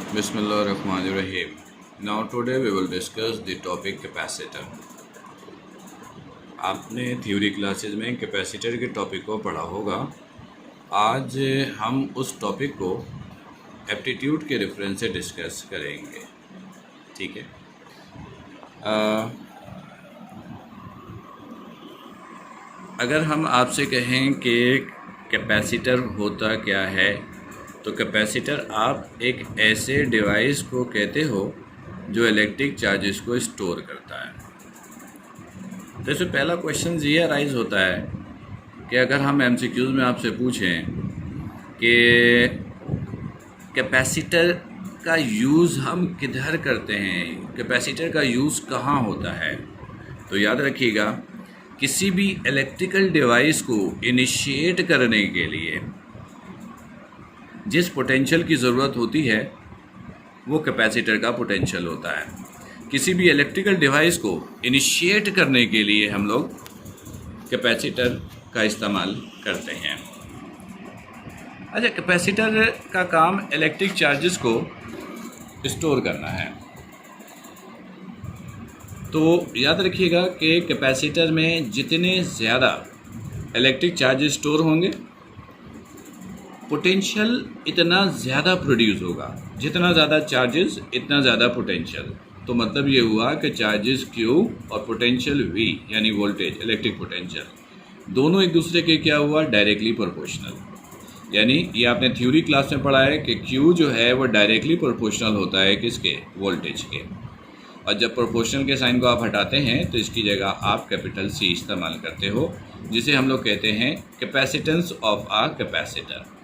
Bismillahirrahmanirrahim. Now today we will discuss the topic capacitor. आपने theory classes में capacitor के topic को पढ़ा होगा। आज हम उस टॉपिक को एप्टीट्यूड के रेफरेंस से डिस्कस करेंगे। ठीक है। अगर हम आपसे कहें कि कैपेसिटर होता क्या है, तो कैपेसिटर आप एक ऐसे डिवाइस को कहते हो जो इलेक्ट्रिक चार्जेस को स्टोर करता है। तो इसमें पहला क्वेश्चन ये अराइज होता है कि अगर हम एमसीक्यूज़ में आपसे पूछें कि कैपेसिटर का यूज़ हम किधर करते हैं, कैपेसिटर का यूज़ कहाँ होता है, तो याद रखिएगा किसी भी इलेक्ट्रिकल डिवाइस को इनिशिएट करने के लिए जिस पोटेंशियल की ज़रूरत होती है वो कैपेसिटर का पोटेंशियल होता है। किसी भी इलेक्ट्रिकल डिवाइस को इनिशिएट करने के लिए हम लोग कैपेसिटर का इस्तेमाल करते हैं। अच्छा, कैपेसिटर का काम इलेक्ट्रिक चार्जेस को स्टोर करना है। तो याद रखिएगा कि कैपेसिटर में जितने ज़्यादा इलेक्ट्रिक चार्जेस स्टोर होंगे पोटेंशियल इतना ज़्यादा प्रोड्यूस होगा। जितना ज़्यादा चार्जेस इतना ज़्यादा पोटेंशियल। तो मतलब ये हुआ कि चार्जेस Q और पोटेंशियल V यानी वोल्टेज, इलेक्ट्रिक पोटेंशियल, दोनों एक दूसरे के क्या हुआ, डायरेक्टली प्रोपोर्शनल। यानी ये आपने थ्योरी क्लास में पढ़ा है कि Q जो है वो डायरेक्टली प्रोपोर्शनल होता है किसके, वोल्टेज के। और जब प्रोपोर्शनल के साइन को आप हटाते हैं तो इसकी जगह आप कैपिटल C इस्तेमाल करते हो, जिसे हम लोग कहते हैं कैपेसिटेंस ऑफ आ कैपेसिटर।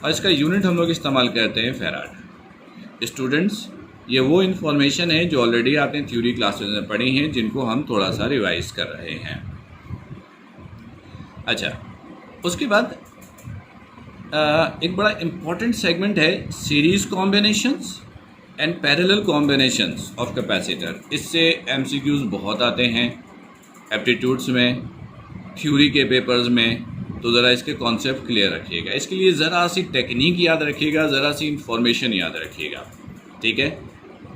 और इसका यूनिट हम लोग इस्तेमाल करते हैं फैराड। स्टूडेंट्स, ये वो इन्फॉर्मेशन है जो ऑलरेडी आपने थ्योरी क्लासेस में पढ़ी हैं, जिनको हम थोड़ा सा रिवाइज कर रहे हैं। अच्छा, उसके बाद एक बड़ा इम्पॉर्टेंट सेगमेंट है series combinations and parallel combinations of capacitor. इससे एमसीक्यूज़ बहुत आते हैं एप्टीट्यूड्स में, थ्योरी के पेपर्स में। तो ज़रा इसके कॉन्सेप्ट क्लियर रखिएगा। इसके लिए ज़रा सी टेक्निक याद रखिएगा, ज़रा सी इन्फॉर्मेशन याद रखिएगा। ठीक है,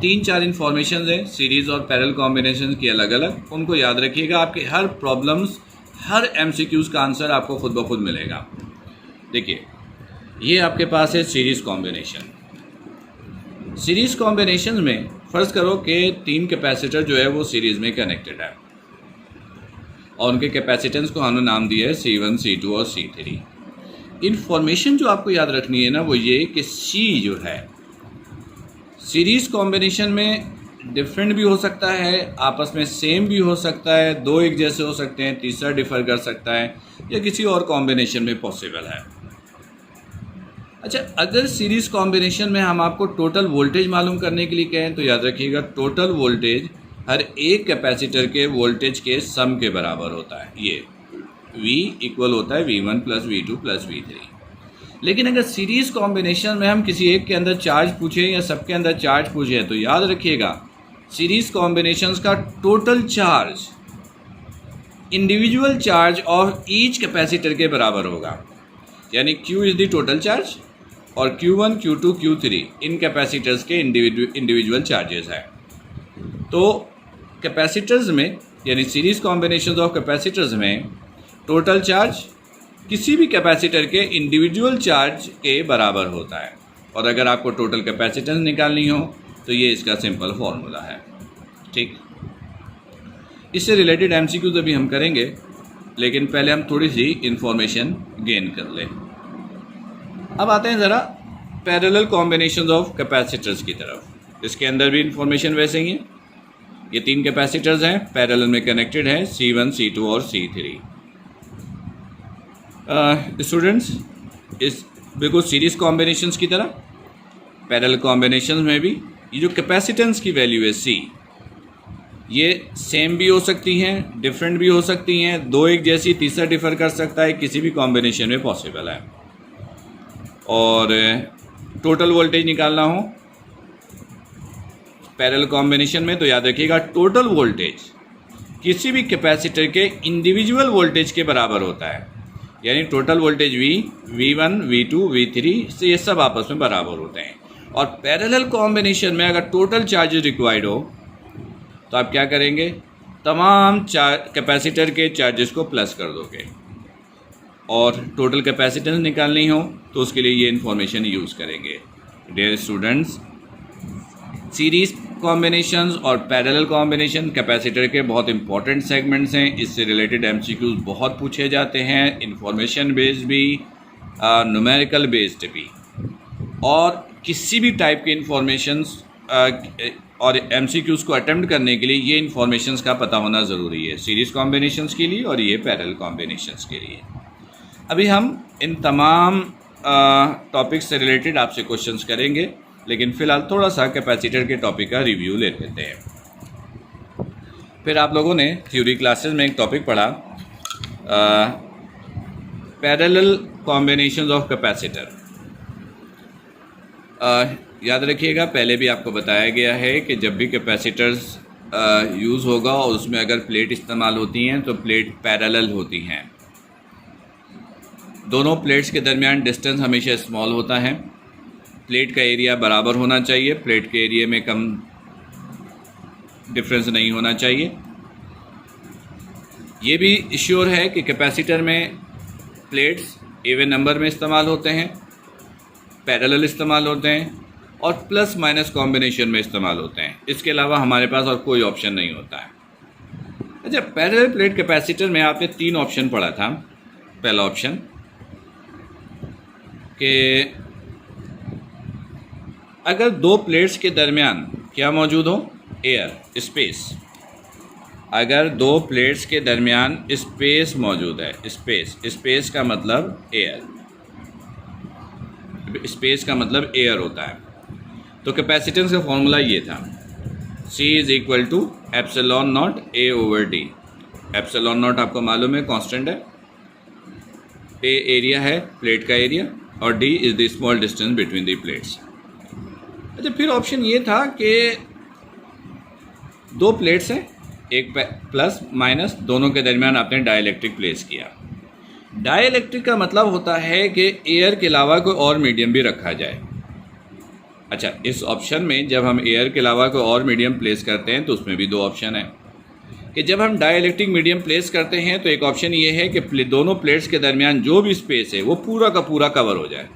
3-4 इन्फॉर्मेशन हैं सीरीज़ और पैरेलल कॉम्बिनेशन की अलग अलग, उनको याद रखिएगा। आपके हर प्रॉब्लम्स, हर एमसीक्यूज़ का आंसर आपको खुद ब खुद मिलेगा। देखिए, ये आपके पास है सीरीज़ कॉम्बिनेशन। सीरीज़ कॉम्बिनेशन में फ़र्ज़ करो कि 3 कैपेसिटर जो है वो सीरीज़ में कनेक्टेड है और उनके कैपेसिटेंस को हमने नाम दिया है C1, C2 और C3। इन्फॉर्मेशन जो आपको याद रखनी है ना वो ये कि C जो है सीरीज़ कॉम्बिनेशन में डिफरेंट भी हो सकता है, आपस में सेम भी हो सकता है, 2 एक जैसे हो सकते हैं, तीसरा डिफ़र कर सकता है, या किसी और कॉम्बिनेशन में पॉसिबल है। अच्छा, अगर सीरीज़ कॉम्बिनेशन में हम आपको टोटल वोल्टेज मालूम करने के लिए कहें तो याद रखिएगा टोटल वोल्टेज हर एक कैपेसिटर के वोल्टेज के सम के बराबर होता है। ये V इक्वल होता है V1 + V2 + V3। लेकिन अगर सीरीज़ कॉम्बिनेशन में हम किसी एक के अंदर चार्ज पूछें या सबके अंदर चार्ज पूछें तो याद रखिएगा सीरीज़ कॉम्बिनेशंस का total charge individual charge of each capacitor के बराबर होगा। यानी Q is the total charge और Q1, Q2, Q3 इन कैपेसिटर्स के इंडिविजुअल चार्जेस हैं। तो कैपेसिटर्स में यानी सीरीज़ कॉम्बिनेशन ऑफ कैपेसिटर्स में टोटल चार्ज किसी भी कैपेसिटर के इंडिविजुअल चार्ज के बराबर होता है। और अगर आपको टोटल कैपेसिटेंस निकालनी हो तो ये इसका सिंपल फॉर्मूला है। ठीक, इससे रिलेटेड एमसीक्यूज़ अभी हम करेंगे, लेकिन पहले हम थोड़ी सी इंफॉर्मेशन गेन कर लें। अब आते हैं ज़रा पैरेलल कॉम्बिनेशन ऑफ कैपेसिटर्स की तरफ। इसके अंदर भी इंफॉर्मेशन वैसे ही है। ये 3 कैपेसिटर्स हैं, पैरेलल में कनेक्टेड हैं, C1, C2 और C3। स्टूडेंट्स, इस बिल्कुल सीरीज़ कॉम्बिनेशंस की तरह पैरेलल कॉम्बिनेशंस में भी ये जो कैपेसिटेंस की वैल्यू है C, ये सेम भी हो सकती हैं, डिफरेंट भी हो सकती हैं, 2 एक जैसी, तीसरा डिफ़र कर सकता है, किसी भी कॉम्बिनेशन में पॉसिबल है। और टोटल वोल्टेज निकालना हो पैरेलल कॉम्बिनेशन में तो याद रखिएगा टोटल वोल्टेज किसी भी कैपेसिटर के इंडिविजुअल वोल्टेज के बराबर होता है। यानी total voltage V, V1, V2, V3 से ये सब आपस में बराबर होते हैं। और पैरेलल कॉम्बिनेशन में अगर टोटल चार्जेस रिक्वायर्ड हो तो आप क्या करेंगे, तमाम कैपेसिटर के चार्जेस को प्लस कर दोगे, और टोटल कैपेसिटेंस निकालनी हो तो उसके लिए ये इन्फॉर्मेशन यूज़ करेंगे। डियर स्टूडेंट्स, सीरीज कॉम्बिनेशंस और पैरेलल कॉम्बिनेशन कैपेसिटर के बहुत इंपॉर्टेंट सेगमेंट्स हैं। इससे रिलेटेड एमसीक्यूज बहुत पूछे जाते हैं, इंफॉर्मेशन बेस्ड भी, न्यूमेरिकल बेस्ड भी, और किसी भी टाइप के इंफॉर्मेशंस और एमसीक्यूज को अटेम्प्ट करने के लिए ये इंफॉर्मेशंस का पता होना ज़रूरी है, सीरीज कॉम्बिनेशंस के लिए और ये पैरेलल कॉम्बिनेशंस के लिए। अभी हम इन तमाम टॉपिक्स से रिलेटेड आपसे क्वेश्चंस करेंगे, लेकिन फ़िलहाल थोड़ा सा कैपेसिटर के टॉपिक का रिव्यू ले लेते हैं। फिर आप लोगों ने थ्योरी क्लासेस में एक टॉपिक पढ़ा, पैरेलल कॉम्बिनेशंस ऑफ कैपेसिटर। याद रखिएगा, पहले भी आपको बताया गया है कि जब भी कैपेसिटर्स यूज़ होगा और उसमें अगर प्लेट इस्तेमाल होती हैं तो प्लेट पैरेलल होती हैं। दोनों प्लेट्स के दरमियान डिस्टेंस हमेशा स्मॉल होता है। प्लेट का एरिया बराबर होना चाहिए, प्लेट के एरिया में कम डिफरेंस नहीं होना चाहिए। ये भी श्योर है कि कैपेसिटर में प्लेट्स इवन नंबर में इस्तेमाल होते हैं, पैरेलल इस्तेमाल होते हैं और प्लस माइनस कॉम्बिनेशन में इस्तेमाल होते हैं। इसके अलावा हमारे पास और कोई ऑप्शन नहीं होता है। अच्छा, पैरेलल प्लेट कैपेसिटर में आपने 3 ऑप्शन पढ़ा था। पहला ऑप्शन कि अगर 2 प्लेट्स के दरमियान क्या मौजूद हो, एयर, स्पेस। अगर 2 प्लेट्स के दरमियान स्पेस मौजूद है, स्पेस का मतलब एयर, स्पेस का मतलब एयर होता है, तो कैपेसिटेंस का फॉर्मूला ये था, C is equal to epsilon not A/D। Epsilon not आपको मालूम है कांस्टेंट है, A एरिया है, प्लेट का एरिया, और D is the small distance between the plates. अच्छा, फिर ऑप्शन ये था कि 2 प्लेट्स हैं, एक प्लस माइनस, दोनों के दरमियान आपने डाइलेक्ट्रिक प्लेस किया। डाइलेक्ट्रिक का मतलब होता है कि एयर के अलावा कोई और मीडियम भी रखा जाए। अच्छा, इस ऑप्शन में जब हम एयर के अलावा कोई और मीडियम प्लेस करते हैं तो उसमें भी 2 ऑप्शन है कि जब हम डाइलेक्ट्रिक मीडियम प्लेस करते हैं तो एक ऑप्शन ये है कि दोनों प्लेट्स के दरमियान जो भी स्पेस है वो पूरा का पूरा कवर हो जाए।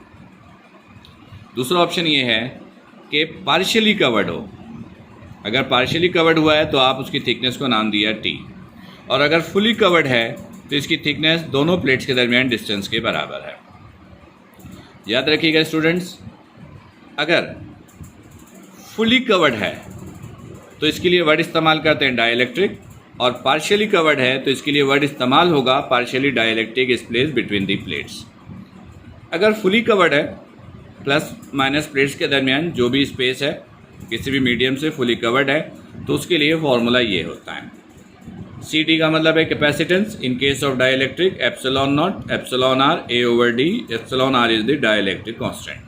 दूसरा ऑप्शन ये है कि पार्शियली कवर्ड हो। अगर पार्शियली कवर्ड हुआ है तो आप उसकी थिकनेस को नाम दिया T, और अगर फुली कवर्ड है तो इसकी थिकनेस दोनों प्लेट्स के दरमियान डिस्टेंस के बराबर है। याद रखिएगा स्टूडेंट्स, अगर फुली कवर्ड है तो इसके लिए वर्ड इस्तेमाल करते हैं डाइलेक्ट्रिक, और पार्शियली कवर्ड है तो इसके लिए वर्ड इस्तेमाल होगा partially dielectric is place between the plates. अगर फुली कवर्ड है, प्लस माइनस प्लेट्स के दरमियान जो भी स्पेस है किसी भी मीडियम से फुली कवर्ड है, तो उसके लिए फॉर्मूला ये होता है, CD का मतलब है capacitance, in case of dielectric epsilon not epsilon R A/D। Epsilon R is the dielectric constant.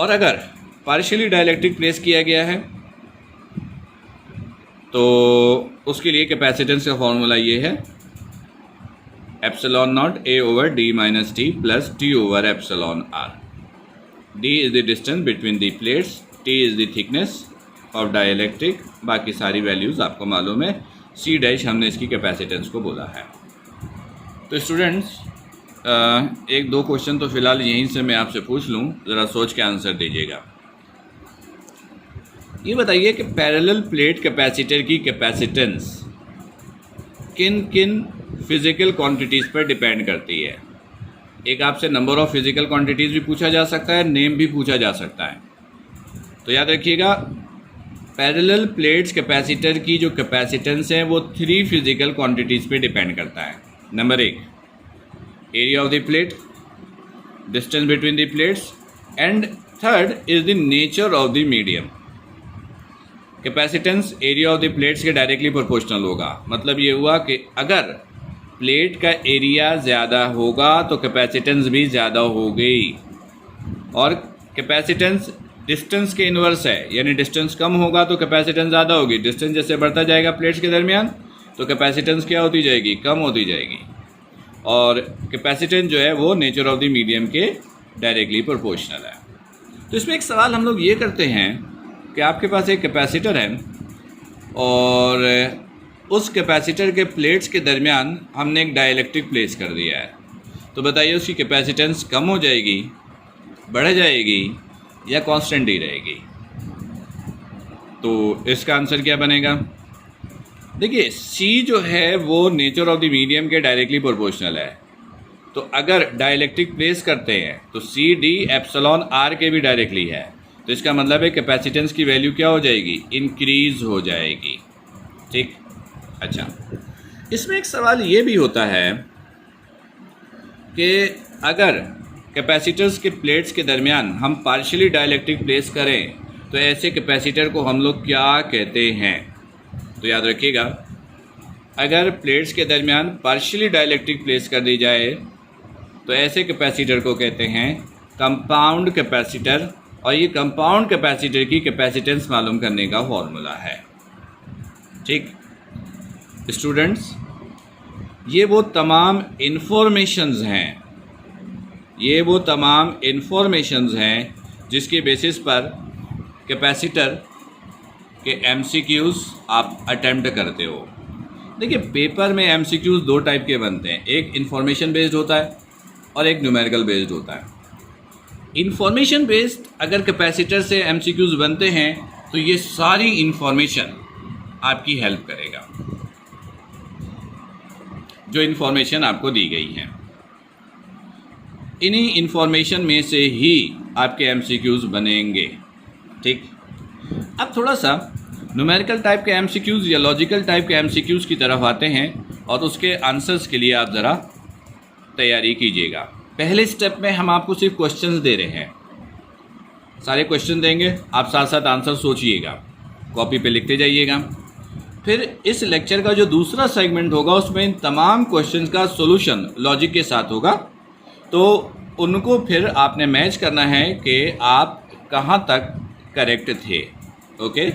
और अगर पार्शियली डाइलेक्ट्रिक प्लेस किया गया है तो उसके लिए कैपेसिटेंस का फॉर्मूला ये है, epsilon not A/D minus T plus T/एप्सिलॉन R। D is the distance between the plates, T is the thickness of dielectric, बाकी सारी वैल्यूज़ आपको मालूम है। C' हमने इसकी कैपेसिटेंस को बोला है। तो स्टूडेंट्स, 1-2 क्वेश्चन तो फिलहाल यहीं से मैं आपसे पूछ लूँ, ज़रा सोच के आंसर दीजिएगा। ये बताइए कि पैरेलल प्लेट कैपेसिटर की कैपेसिटेंस किन किन फिज़िकल क्वांटिटीज़ पर डिपेंड करती है। एक आपसे नंबर ऑफ़ फिज़िकल क्वांटिटीज़ भी पूछा जा सकता है, नेम भी पूछा जा सकता है। तो याद रखिएगा, पैरेलल प्लेट्स कैपेसिटर की जो कैपेसिटेंस है वो 3 फिज़िकल क्वांटिटीज़ पे डिपेंड करता है। Number 1, area of the plate, distance between the plates, and third is the nature of the medium. Capacitance area of the plates के डायरेक्टली प्रोपोर्शनल होगा। मतलब ये हुआ कि अगर प्लेट का एरिया ज़्यादा होगा तो कैपेसिटेंस भी ज़्यादा होगी, और कैपेसिटेंस डिस्टेंस के इन्वर्स है, यानी डिस्टेंस कम होगा तो कैपेसिटेंस ज़्यादा होगी। डिस्टेंस जैसे बढ़ता जाएगा प्लेट्स के दरमियान तो कैपेसिटेंस क्या होती जाएगी, कम होती जाएगी। और कैपेसिटेंस जो है वो नेचर ऑफ द मीडियम के डायरेक्टली प्रोपोर्शनल है। तो इसमें एक सवाल हम लोग ये करते हैं कि आपके पास एक कैपेसिटर है और उस कैपेसिटर के प्लेट्स के दरमियान हमने एक डाइलेक्ट्रिक प्लेस कर दिया है। तो बताइए उसकी कैपेसिटेंस कम हो जाएगी, बढ़ जाएगी या कांस्टेंट ही रहेगी? तो इसका आंसर क्या बनेगा? देखिए C जो है वो नेचर ऑफ द मीडियम के डायरेक्टली प्रोपोर्शनल है। तो अगर डाइलेक्ट्रिक प्लेस करते हैं तो सी डी एप्सिलॉन आर के भी डायरेक्टली है। तो इसका मतलब है कैपेसिटेंस की वैल्यू क्या हो जाएगी? इंक्रीज हो जाएगी। ठीक, अच्छा, इसमें एक सवाल ये भी होता है कि अगर कैपेसिटर्स के प्लेट्स के दरमियान हम पार्शियली डाइलेक्ट्रिक प्लेस करें तो ऐसे कैपेसिटर को हम लोग क्या कहते हैं? तो याद रखिएगा, अगर प्लेट्स के दरमियान पार्शियली डाइलेक्ट्रिक प्लेस कर दी जाए तो ऐसे कैपेसिटर को कहते हैं कंपाउंड कैपेसिटर, और ये कंपाउंड कैपेसिटर की कैपेसिटेंस मालूम करने का फॉर्मूला है। ठीक स्टूडेंट्स, ये वो तमाम इन्फॉर्मेशंस हैं जिसके बेसिस पर कैपेसिटर के MCQs आप अटेम्प्ट करते हो। देखिए पेपर में MCQs दो टाइप के बनते हैं, एक इंफॉर्मेशन बेस्ड होता है और एक न्यूमेरिकल बेस्ड होता है। इंफॉर्मेशन बेस्ड अगर कैपेसिटर से MCQs बनते हैं तो ये सारी इंफॉर्मेशन आपकी हेल्प करेगा जो इंफॉर्मेशन आपको दी गई है। इन्हीं इंफॉर्मेशन में से ही आपके MCQs बनेंगे। ठीक, अब थोड़ा सा न्यूमेरिकल टाइप के MCQs या लॉजिकल टाइप के MCQs की तरफ आते हैं और उसके आंसर्स के लिए आप ज़रा तैयारी कीजिएगा। पहले स्टेप में हम आपको सिर्फ क्वेश्चंस दे रहे हैं, सारे क्वेश्चन देंगे, आप साथ साथ आंसर सोचिएगा, कॉपी पे लिखते जाइएगा। फिर इस लेक्चर का जो दूसरा सेगमेंट होगा उसमें इन तमाम क्वेश्चंस का सॉल्यूशन लॉजिक के साथ होगा। तो उनको फिर आपने मैच करना है कि आप कहाँ तक करेक्ट थे। ओके।